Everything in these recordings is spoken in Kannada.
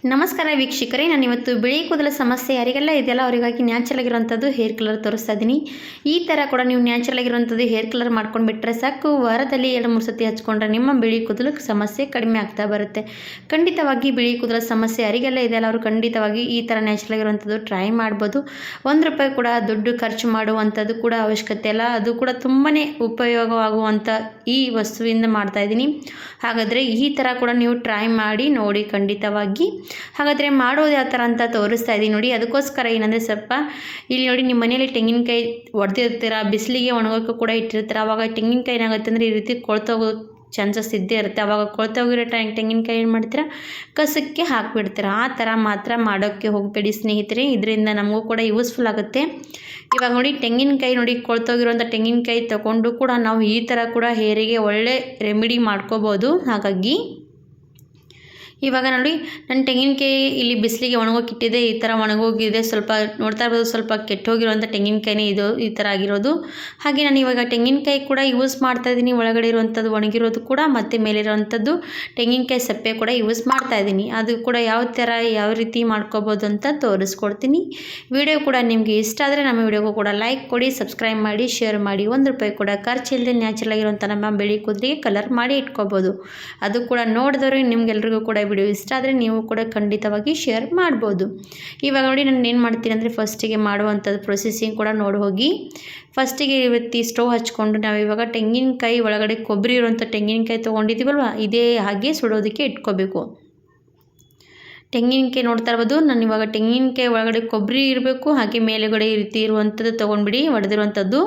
ನಮಸ್ಕಾರ ವೀಕ್ಷಕರೇ, ನಾನು ಇವತ್ತು ಬಿಳಿ ಕೂದಲ ಸಮಸ್ಯೆ ಯಾರಿಗೆಲ್ಲ ಇದೆಯಲ್ಲ ಅವರಿಗಾಗಿ ನ್ಯಾಚುರಲ್ ಆಗಿರುವಂಥದ್ದು ಹೇರ್ ಕಲರ್ ತೋರಿಸ್ತಾ ಇದ್ದೀನಿ. ಈ ಥರ ಕೂಡ ನೀವು ನ್ಯಾಚುರಲ್ ಆಗಿರುವಂಥದ್ದು ಹೇರ್ ಕಲರ್ ಮಾಡ್ಕೊಂಡು ಬಿಟ್ಟರೆ ಸಾಕು, ವಾರದಲ್ಲಿ 2-3 ಸತಿ ಹಚ್ಕೊಂಡ್ರೆ ನಿಮ್ಮ ಬಿಳಿ ಕೂದಲು ಸಮಸ್ಯೆ ಕಡಿಮೆ ಆಗ್ತಾ ಬರುತ್ತೆ. ಖಂಡಿತವಾಗಿ ಬಿಳಿ ಕೂದಲ ಸಮಸ್ಯೆ ಯಾರಿಗೆಲ್ಲ ಇದೆಯಲ್ಲ ಅವರು ಖಂಡಿತವಾಗಿ ಈ ಥರ ನ್ಯಾಚುರಲ್ ಆಗಿರುವಂಥದ್ದು ಟ್ರೈ ಮಾಡ್ಬೋದು. ₹1 ಕೂಡ ದುಡ್ಡು ಖರ್ಚು ಮಾಡುವಂಥದ್ದು ಕೂಡ ಅವಶ್ಯಕತೆ ಇಲ್ಲ. ಅದು ಕೂಡ ತುಂಬಾ ಉಪಯೋಗವಾಗುವಂಥ ಈ ವಸ್ತುವಿಂದ ಮಾಡ್ತಾಯಿದ್ದೀನಿ. ಹಾಗಾದರೆ ಈ ಥರ ಕೂಡ ನೀವು ಟ್ರೈ ಮಾಡಿ ನೋಡಿ ಖಂಡಿತವಾಗಿ. ಹಾಗಾದರೆ ಮಾಡೋದು ಯಾವ ಥರ ಅಂತ ತೋರಿಸ್ತಾ ಇದ್ದೀನಿ ನೋಡಿ. ಅದಕ್ಕೋಸ್ಕರ ಏನಂದರೆ ಸ್ವಲ್ಪ ಇಲ್ಲಿ ನೋಡಿ, ನಿಮ್ಮ ಮನೆಯಲ್ಲಿ ತೆಂಗಿನಕಾಯಿ ಹೊಡೆದಿರ್ತೀರ, ಬಿಸಿಲಿಗೆ ಒಣಗೋಕ್ಕೂ ಕೂಡ ಇಟ್ಟಿರ್ತೀರ. ಆವಾಗ ತೆಂಗಿನಕಾಯಿ ಏನಾಗುತ್ತೆ ಅಂದರೆ ಈ ರೀತಿ ಕೊಳ್ತೋಗೋ ಚಾನ್ಸಸ್ ಇದ್ದೇ ಇರುತ್ತೆ. ಆವಾಗ ಕೊಳ್ತೋಗಿರೋ ತೆಂಗಿನಕಾಯಿ ಏನು ಮಾಡ್ತೀರಾ, ಕಸಕ್ಕೆ ಹಾಕಿಬಿಡ್ತೀರ. ಆ ಥರ ಮಾತ್ರ ಮಾಡೋಕ್ಕೆ ಹೋಗಬೇಡಿ ಸ್ನೇಹಿತರೆ, ಇದರಿಂದ ನಮಗೂ ಕೂಡ ಯೂಸ್ಫುಲ್ ಆಗುತ್ತೆ. ಇವಾಗ ನೋಡಿ, ತೆಂಗಿನಕಾಯಿ ನೋಡಿ, ಕೊಳ್ತೋಗಿರೋಂಥ ತೆಂಗಿನಕಾಯಿ ತೊಗೊಂಡು ಕೂಡ ನಾವು ಈ ಥರ ಕೂಡ ಹೇರಿಗೆ ಒಳ್ಳೆ ರೆಮಿಡಿ ಮಾಡ್ಕೋಬೋದು. ಹಾಗಾಗಿ ಇವಾಗ ನೋಡಿ, ನನ್ನ ತೆಂಗಿನಕಾಯಿ ಇಲ್ಲಿ ಬಿಸಿಲಿಗೆ ಒಣಗೋಕ್ಕಿಟ್ಟಿದೆ. ಈ ಥರ ಒಣಗೋಗಿದೆ, ಸ್ವಲ್ಪ ನೋಡ್ತಾ ಇರ್ಬೋದು, ಸ್ವಲ್ಪ ಕೆಟ್ಟೋಗಿರೋಂಥ ತೆಂಗಿನಕಾಯಿನೇ ಇದು ಈ ಥರ ಆಗಿರೋದು. ಹಾಗೆ ನಾನು ಇವಾಗ ತೆಂಗಿನಕಾಯಿ ಕೂಡ ಯೂಸ್ ಮಾಡ್ತಾಯಿದ್ದೀನಿ. ಒಳಗಡೆ ಇರುವಂಥದ್ದು ಒಣಗಿರೋದು ಕೂಡ, ಮತ್ತು ಮೇಲಿರೋವಂಥದ್ದು ತೆಂಗಿನಕಾಯಿ ಸಪ್ಪೆ ಕೂಡ ಯೂಸ್ ಮಾಡ್ತಾಯಿದ್ದೀನಿ. ಅದು ಕೂಡ ಯಾವ ರೀತಿ ಮಾಡ್ಕೋಬೋದು ಅಂತ ತೋರಿಸ್ಕೊಡ್ತೀನಿ. ವಿಡಿಯೋ ಕೂಡ ನಿಮಗೆ ಇಷ್ಟ ಆದರೆ ನಮ್ಮ ವಿಡಿಯೋಗೂ ಕೂಡ ಲೈಕ್ ಕೊಡಿ, ಸಬ್ಸ್ಕ್ರೈಬ್ ಮಾಡಿ, ಶೇರ್ ಮಾಡಿ. ₹1 ಕೂಡ ಖರ್ಚಿಲ್ಲದೆ ನ್ಯಾಚುರಲ್ ಆಗಿರುವಂಥ ನಮ್ಮ ಬಿಳಿ ಕೂದಲಿಗೆ ಕಲರ್ ಮಾಡಿ ಇಟ್ಕೋಬೋದು. ಅದು ಕೂಡ ನೋಡಿದವರು ನಿಮಗೆಲ್ರಿಗೂ ಕೂಡ ವಿಡಿಯೋ ಇಷ್ಟ ಆದರೆ ನೀವು ಕೂಡ ಖಂಡಿತವಾಗಿ ಶೇರ್ ಮಾಡ್ಬೋದು. ಇವಾಗ ನೋಡಿ, ನಾನು ಏನು ಮಾಡ್ತೀನಿ ಅಂದರೆ ಫಸ್ಟಿಗೆ ಮಾಡುವಂಥದ್ದು ಪ್ರೊಸೆಸಿಂಗ್ ಕೂಡ ನೋಡಿ ಹೋಗಿ. ಫಸ್ಟಿಗೆ ಇವತ್ತಿ ಸ್ಟವ್ ಹಚ್ಕೊಂಡು ನಾವು ಇವಾಗ ತೆಂಗಿನಕಾಯಿ ಒಳಗಡೆ ಕೊಬ್ಬರಿ ಇರುವಂಥ ತೆಂಗಿನಕಾಯಿ ತೊಗೊಂಡಿದ್ದೀವಲ್ವ, ಇದೇ ಹಾಗೆ ಸುಡೋದಕ್ಕೆ ಇಟ್ಕೋಬೇಕು. ತೆಂಗಿನಕಾಯಿ ನೋಡ್ತಾ ಇರ್ಬೋದು, ನಾನು ಇವಾಗ ತೆಂಗಿನಕಾಯಿ ಒಳಗಡೆ ಕೊಬ್ಬರಿ ಇರಬೇಕು, ಹಾಗೆ ಮೇಲುಗಡೆ ಈ ರೀತಿ ಇರುವಂಥದ್ದು ತೊಗೊಂಡ್ಬಿಡಿ, ಹೊಡೆದಿರುವಂಥದ್ದು.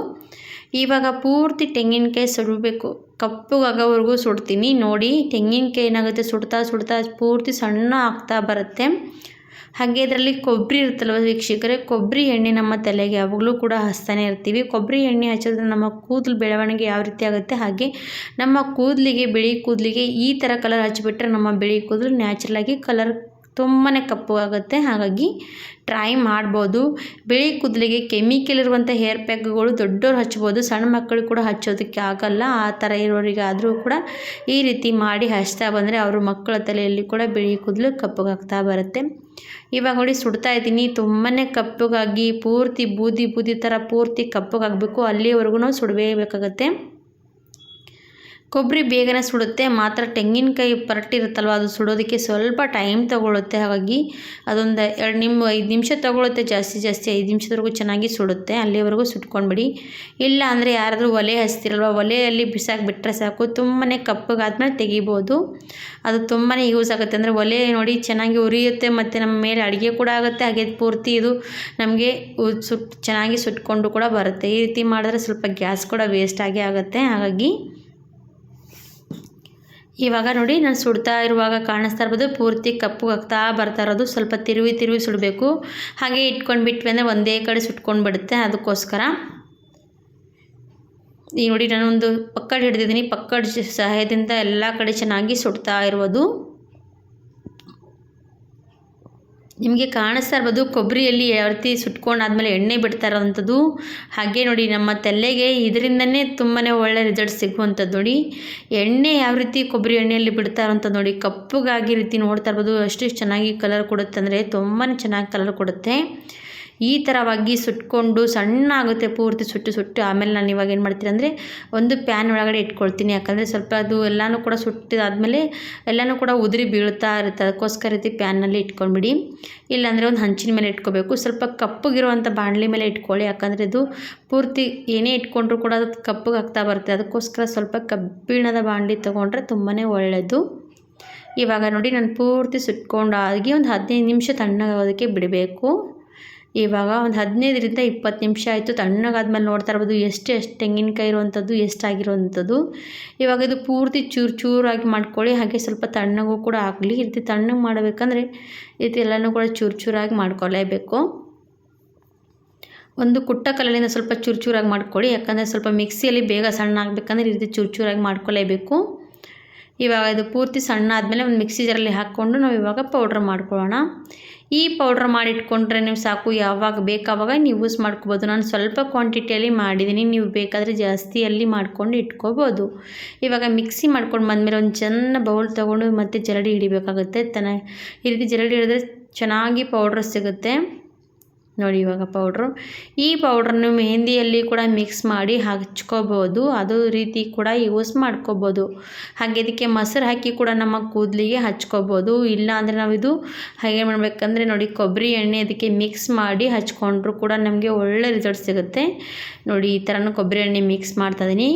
ಇವಾಗ ಪೂರ್ತಿ ತೆಂಗಿನಕಾಯಿ ಸುಡಬೇಕು, ಕಪ್ಪಗಾಗೋವರೆಗೂ ಸುಡ್ತೀನಿ. ನೋಡಿ, ತೆಂಗಿನಕಾಯಿ ಏನಾಗುತ್ತೆ, ಸುಡ್ತಾ ಸುಡ್ತಾ ಪೂರ್ತಿ ಸಣ್ಣ ಆಗ್ತಾ ಬರುತ್ತೆ. ಹಾಗೆ ಇದರಲ್ಲಿ ಕೊಬ್ಬರಿ ಇರುತ್ತಲ್ವ ವೀಕ್ಷಕರೇ, ಕೊಬ್ಬರಿ ಎಣ್ಣೆ ನಮ್ಮ ತಲೆಗೆ ಯಾವಾಗಲೂ ಕೂಡ ಹಚ್ತಾನೆ ಇರ್ತೀವಿ. ಕೊಬ್ಬರಿ ಎಣ್ಣೆ ಹಚ್ಚೋದ್ರೆ ನಮ್ಮ ಕೂದಲು ಬೆಳವಣಿಗೆ ಯಾವ ರೀತಿ ಆಗುತ್ತೆ, ಹಾಗೆ ನಮ್ಮ ಕೂದಲಿಗೆ, ಬಿಳಿ ಕೂದಲಿಗೆ ಈ ಥರ ಕಲರ್ ಹಚ್ಚಿಬಿಟ್ರೆ ನಮ್ಮ ಬಿಳಿ ಕೂದಲು ನ್ಯಾಚುರಲಾಗಿ ಕಲರ್ ತುಂಬಾ ಕಪ್ಪು ಆಗುತ್ತೆ. ಹಾಗಾಗಿ ಟ್ರೈ ಮಾಡ್ಬೋದು. ಬಿಳಿ ಕೂದಲಿಗೆ ಕೆಮಿಕಲ್ ಇರುವಂಥ ಹೇರ್ ಪ್ಯಾಕ್ಗಳು ದೊಡ್ಡವ್ರು ಹಚ್ಬೋದು, ಸಣ್ಣ ಮಕ್ಕಳು ಕೂಡ ಹಚ್ಚೋದಕ್ಕೆ ಆಗಲ್ಲ. ಆ ಥರ ಇರೋರಿಗೆ ಆದರೂ ಕೂಡ ಈ ರೀತಿ ಮಾಡಿ ಹಚ್ತಾ ಬಂದರೆ ಅವ್ರ ಮಕ್ಕಳ ತಲೆಯಲ್ಲಿ ಕೂಡ ಬಿಳಿ ಕೂದಲು ಕಪ್ಪಗಾಗ್ತಾ ಬರುತ್ತೆ. ಇವಾಗ ನೋಡಿ, ಸುಡ್ತಾ ಇದ್ದೀನಿ. ತುಂಬಾ ಕಪ್ಪಗಾಗಿ ಪೂರ್ತಿ ಬೂದಿ ಬೂದಿ ಥರ ಪೂರ್ತಿ ಕಪ್ಪಗಾಗಬೇಕು, ಅಲ್ಲಿವರೆಗೂ ನಾವು ಸುಡಬೇಕಾಗತ್ತೆ. ಕೊಬ್ಬರಿ ಬೇಗನೆ ಸುಡುತ್ತೆ, ಮಾತ್ರ ತೆಂಗಿನಕಾಯಿ ಪರಟ್ಟಿರುತ್ತಲ್ವ ಅದು ಸುಡೋದಕ್ಕೆ ಸ್ವಲ್ಪ ಟೈಮ್ ತೊಗೊಳುತ್ತೆ. ಹಾಗಾಗಿ ಅದೊಂದು 5 ನಿಮಿಷ ತೊಗೊಳುತ್ತೆ, ಜಾಸ್ತಿ 5 ನಿಮಿಷದವರೆಗೂ ಚೆನ್ನಾಗಿ ಸುಡುತ್ತೆ. ಅಲ್ಲಿವರೆಗೂ ಸುಟ್ಕೊಂಡ್ಬಿಡಿ. ಇಲ್ಲ ಅಂದರೆ ಯಾರಾದರೂ ಒಲೆ ಹಚ್ತಿರಲ್ವ, ಒಲೆಯಲ್ಲಿ ಬಿಸಾಕಿಬಿಟ್ರೆ ಸಾಕು, ತುಂಬಾ ಕಪ್ಪಗಾದ್ಮೇಲೆ ತೆಗಿಬೋದು. ಅದು ತುಂಬಾ ಯೂಸ್ ಆಗುತ್ತೆ. ಅಂದರೆ ಒಲೆ ನೋಡಿ ಚೆನ್ನಾಗಿ ಉರಿಯುತ್ತೆ, ಮತ್ತು ನಮ್ಮ ಮೇಲೆ ಅಡುಗೆ ಕೂಡ ಆಗುತ್ತೆ. ಹಾಗೆ ಪೂರ್ತಿ ಇದು ನಮಗೆ ಚೆನ್ನಾಗಿ ಸುಟ್ಕೊಂಡು ಕೂಡ ಬರುತ್ತೆ. ಈ ರೀತಿ ಮಾಡಿದ್ರೆ ಸ್ವಲ್ಪ ಗ್ಯಾಸ್ ಕೂಡ ವೇಸ್ಟ್ ಆಗುತ್ತೆ. ಹಾಗಾಗಿ ಇವಾಗ ನೋಡಿ, ನಾನು ಸುಡ್ತಾ ಇರುವಾಗ ಕಾಣಿಸ್ತಾ ಇರ್ಬೋದು, ಪೂರ್ತಿ ಕಪ್ಪಗಾಗ್ತಾ ಬರ್ತಾ ಇರೋದು. ಸ್ವಲ್ಪ ತಿರುವಿ ಸುಡಬೇಕು. ಹಾಗೆ ಇಟ್ಕೊಂಡು ಬಿಟ್ವಿ ಅಂದರೆ ಒಂದೇ ಕಡೆ ಸುಟ್ಕೊಂಡು ಬಿಡುತ್ತೆ. ಅದಕ್ಕೋಸ್ಕರ ಈಗ ನೋಡಿ, ನಾನೊಂದು ಪಕ್ಕಡ ಹಿಡಿದಿದ್ದೀನಿ. ಪಕ್ಕಡ ಸಹಾಯದಿಂದ ಎಲ್ಲ ಕಡೆ ಚೆನ್ನಾಗಿ ಸುಡ್ತಾ ಇರ್ಬೋದು. ನಿಮಗೆ ಕಾಣಿಸ್ತಾ ಇರ್ಬೋದು ಕೊಬ್ಬರಿಯಲ್ಲಿ ಯಾವ ರೀತಿ ಸುಟ್ಕೊಂಡಾದ್ಮೇಲೆ ಎಣ್ಣೆ ಬಿಡ್ತಾ ಇರೋವಂಥದ್ದು. ಹಾಗೆ ನೋಡಿ, ನಮ್ಮ ತಲೆಗೆ ಇದರಿಂದನೇ ತುಂಬಾ ಒಳ್ಳೆ ರಿಸಲ್ಟ್ ಸಿಗುವಂಥದ್ದು. ನೋಡಿ, ಎಣ್ಣೆ ಯಾವ ರೀತಿ ಕೊಬ್ಬರಿ ಎಣ್ಣೆಯಲ್ಲಿ ಬಿಡ್ತಾ ಇರೋವಂಥದ್ದು ನೋಡಿ, ಕಪ್ಪಗಾಗಿ ರೀತಿ ನೋಡ್ತಾ ಇರ್ಬೋದು. ಅಷ್ಟು ಚೆನ್ನಾಗಿ ಕಲರ್ ಕೊಡುತ್ತೆ, ಅಂದರೆ ತುಂಬಾ ಚೆನ್ನಾಗಿ ಕಲರ್ ಕೊಡುತ್ತೆ. ಈ ಥರವಾಗಿ ಸುಟ್ಕೊಂಡು ಸಣ್ಣ ಆಗುತ್ತೆ, ಪೂರ್ತಿ ಸುಟ್ಟು. ಆಮೇಲೆ ನಾನು ಇವಾಗ ಏನು ಮಾಡ್ತೀನಿ ಅಂದರೆ ಒಂದು ಪ್ಯಾನ್ ಒಳಗಡೆ ಇಟ್ಕೊಳ್ತೀನಿ. ಯಾಕಂದರೆ ಸ್ವಲ್ಪ ಅದು ಎಲ್ಲನೂ ಕೂಡ ಸುಟ್ಟಿದಾದ್ಮೇಲೆ ಎಲ್ಲನೂ ಕೂಡ ಉದುರಿ ಬೀಳ್ತಾ ಇರುತ್ತೆ. ಅದಕ್ಕೋಸ್ಕರ ರೀತಿ ಪ್ಯಾನ್ನಲ್ಲಿ ಇಟ್ಕೊಂಡ್ಬಿಡಿ. ಇಲ್ಲಾಂದರೆ ಒಂದು ಹಂಚಿನ ಮೇಲೆ ಇಟ್ಕೋಬೇಕು. ಸ್ವಲ್ಪ ಕಪ್ಪಗಿರುವಂಥ ಬಾಣಲಿ ಮೇಲೆ ಇಟ್ಕೊಳ್ಳಿ, ಯಾಕಂದರೆ ಅದು ಪೂರ್ತಿ ಏನೇ ಇಟ್ಕೊಂಡ್ರೂ ಕೂಡ ಅದು ಕಪ್ಪಗಾಗ್ತಾ ಬರುತ್ತೆ. ಅದಕ್ಕೋಸ್ಕರ ಸ್ವಲ್ಪ ಕಬ್ಬಿಣದ ಬಾಣಲಿ ತೊಗೊಂಡ್ರೆ ತುಂಬಾ ಒಳ್ಳೆಯದು. ಇವಾಗ ನೋಡಿ, ನಾನು ಪೂರ್ತಿ ಸುಟ್ಕೊಂಡಾಗಿ ಒಂದು 15 ನಿಮಿಷ ತಣ್ಣಗಾಗೋದಕ್ಕೆ ಬಿಡಬೇಕು. ಇವಾಗ ಒಂದು 15ರಿಂದ 20 ನಿಮಿಷ ಆಯಿತು. ತಣ್ಣಗಾದ್ಮೇಲೆ ನೋಡ್ತಾ ಇರ್ಬೋದು ಎಷ್ಟು ತೆಂಗಿನಕಾಯಿ ಇರುವಂಥದ್ದು ಎಷ್ಟಾಗಿರುವಂಥದ್ದು. ಇವಾಗ ಇದು ಪೂರ್ತಿ ಚೂರಾಗಿ ಮಾಡ್ಕೊಳ್ಳಿ. ಹಾಗೆ ಸ್ವಲ್ಪ ತಣ್ಣಗೂ ಕೂಡ ಆಗಲಿ. ಈ ರೀತಿ ತಣ್ಣಗೆ ಮಾಡಬೇಕಂದ್ರೆ ಈ ರೀತಿ ಎಲ್ಲನೂ ಕೂಡ ಚೂರಾಗಿ ಮಾಡ್ಕೊಳ್ಳೇಬೇಕು. ಒಂದು ಕುಟ್ಟ ಕಲ್ಲಿಂದ ಸ್ವಲ್ಪ ಚೂರಾಗಿ ಮಾಡ್ಕೊಳ್ಳಿ, ಯಾಕಂದರೆ ಸ್ವಲ್ಪ ಮಿಕ್ಸಿಯಲ್ಲಿ ಬೇಗ ಸಣ್ಣ ಆಗಬೇಕಂದ್ರೆ ಈ ರೀತಿ ಚೂರಾಗಿ ಮಾಡ್ಕೊಳ್ಳೇಬೇಕು. ಇವಾಗ ಇದು ಪೂರ್ತಿ ಸಣ್ಣ ಆದಮೇಲೆ ಒಂದು ಮಿಕ್ಸಿ ಜಾರಲ್ಲಿ ಹಾಕ್ಕೊಂಡು ನಾವು ಇವಾಗ ಪೌಡ್ರ್ ಮಾಡ್ಕೊಳ್ಳೋಣ. ಈ ಪೌಡ್ರ್ ಮಾಡಿಟ್ಕೊಂಡ್ರೆ ನೀವು ಸಾಕು, ಯಾವಾಗ ಬೇಕಾವಾಗ ನೀವು ಯೂಸ್ ಮಾಡ್ಕೋಬೋದು. ನಾನು ಸ್ವಲ್ಪ ಕ್ವಾಂಟಿಟಿಯಲ್ಲಿ ಮಾಡಿದ್ದೀನಿ, ನೀವು ಬೇಕಾದರೆ ಜಾಸ್ತಿಯಲ್ಲಿ ಮಾಡ್ಕೊಂಡು ಇಟ್ಕೋಬೋದು. ಇವಾಗ ಮಿಕ್ಸಿ ಮಾಡ್ಕೊಂಡು ಬಂದಮೇಲೆ ಒಂದು ಚೆನ್ನ ಬೌಲ್ ತೊಗೊಂಡು ಮತ್ತೆ ಜರಡಿ ಹಿಡಿಬೇಕಾಗುತ್ತೆ. ಈ ರೀತಿ ಜರಡಿ ಹಿಡಿದ್ರೆ ಚೆನ್ನಾಗಿ ಪೌಡ್ರ್ ಸಿಗುತ್ತೆ ನೋಡಿ. ಇವಾಗ ಪೌಡ್ರು, ಈ ಪೌಡ್ರನ್ನು ಮೆಹಂದಿಯಲ್ಲಿ ಕೂಡ ಮಿಕ್ಸ್ ಮಾಡಿ ಹಚ್ಕೋಬೋದು, ಅದು ರೀತಿ ಕೂಡ ಯೂಸ್ ಮಾಡ್ಕೋಬೋದು. ಹಾಗೆ ಇದಕ್ಕೆ ಮೊಸರು ಹಾಕಿ ಕೂಡ ನಮ್ಮ ಕೂದಲಿಗೆ ಹಚ್ಕೋಬೋದು. ಇಲ್ಲ ಅಂದರೆ ನಾವು ಇದು ಹಾಗೆ ಮಾಡಬೇಕಂದ್ರೆ ನೋಡಿ, ಕೊಬ್ಬರಿ ಎಣ್ಣೆ ಇದಕ್ಕೆ ಮಿಕ್ಸ್ ಮಾಡಿ ಹಚ್ಕೊಂಡ್ರೂ ಕೂಡ ನಮಗೆ ಒಳ್ಳೆ ರಿಸಲ್ಟ್ ಸಿಗುತ್ತೆ ನೋಡಿ. ಈ ಥರನೂ ಕೊಬ್ಬರಿ ಎಣ್ಣೆ ಮಿಕ್ಸ್ ಮಾಡ್ತಾಯಿದ್ದೀನಿ.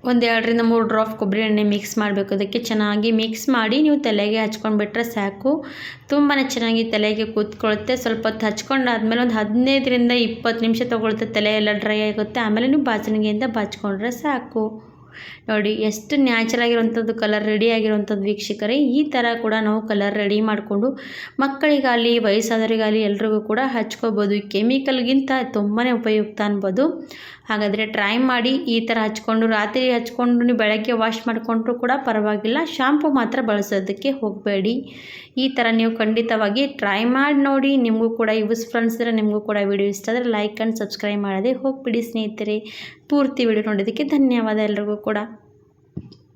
ಒಂದು 2ರಿಂದ 3 ಡ್ರಾಪ್ ಕೊಬ್ಬರಿ ಎಣ್ಣೆ ಮಿಕ್ಸ್ ಮಾಡಬೇಕು. ಅದಕ್ಕೆ ಚೆನ್ನಾಗಿ ಮಿಕ್ಸ್ ಮಾಡಿ ನೀವು ತಲೆಗೆ ಹಚ್ಕೊಂಡ್ಬಿಟ್ರೆ ಸಾಕು, ತುಂಬಾ ಚೆನ್ನಾಗಿ ತಲೆಗೆ ಕೂತ್ಕೊಳ್ಳುತ್ತೆ. ಸ್ವಲ್ಪ ಹೊತ್ತು ಹಚ್ಕೊಂಡಾದ್ಮೇಲೆ ಒಂದು 15ರಿಂದ 20 ನಿಮಿಷ ತೊಗೊಳುತ್ತೆ, ತಲೆ ಎಲ್ಲ ಡ್ರೈ ಆಗುತ್ತೆ. ಆಮೇಲೆ ನೀವು ಬಾಚಣಿಗೆಯಿಂದ ಬಾಚ್ಕೊಂಡ್ರೆ ಸಾಕು ನೋಡಿ. ಎಷ್ಟು ನ್ಯಾಚುರಲ್ ಆಗಿರುವಂಥದ್ದು ಕಲರ್ ರೆಡಿ ಆಗಿರುವಂಥದ್ದು ವೀಕ್ಷಕರೇ. ಈ ಥರ ಕೂಡ ನಾವು ಕಲರ್ ರೆಡಿ ಮಾಡಿಕೊಂಡು ಮಕ್ಕಳಿಗಾಗಲಿ ವಯಸ್ಸಾದವರಿಗಾಗಲಿ ಎಲ್ರಿಗೂ ಕೂಡ ಹಚ್ಕೋಬೋದು. ಕೆಮಿಕಲ್ಗಿಂತ ತುಂಬಾ ಉಪಯುಕ್ತ ಅನ್ಬೋದು. ಹಾಗಾದರೆ ಟ್ರೈ ಮಾಡಿ. ಈ ಥರ ಹಚ್ಕೊಂಡು ರಾತ್ರಿ ಹಚ್ಕೊಂಡು ನೀವು ಬೆಳಗ್ಗೆ ವಾಶ್ ಮಾಡಿಕೊಂಡ್ರೂ ಕೂಡ ಪರವಾಗಿಲ್ಲ, ಶಾಂಪು ಮಾತ್ರ ಬಳಸೋದಕ್ಕೆ ಹೋಗಬೇಡಿ. ಈ ಥರ ನೀವು ಖಂಡಿತವಾಗಿ ಟ್ರೈ ಮಾಡಿ ನೋಡಿ. ನಿಮಗೂ ಕೂಡ ಯೂಸ್ಫುಲ್ ಅನಿಸಿದ್ರೆ, ನಿಮಗೂ ಕೂಡ ವಿಡಿಯೋ ಇಷ್ಟ ಆದರೆ ಲೈಕ್ ಆ್ಯಂಡ್ ಸಬ್ಸ್ಕ್ರೈಬ್ ಮಾಡೋದೇ ಹೋಗ್ಬಿಡಿ ಸ್ನೇಹಿತರೆ. ಪೂರ್ತಿ ವಿಡಿಯೋ ನೋಡೋದಕ್ಕೆ ಧನ್ಯವಾದ ಎಲ್ರಿಗೂ ಕೂಡ.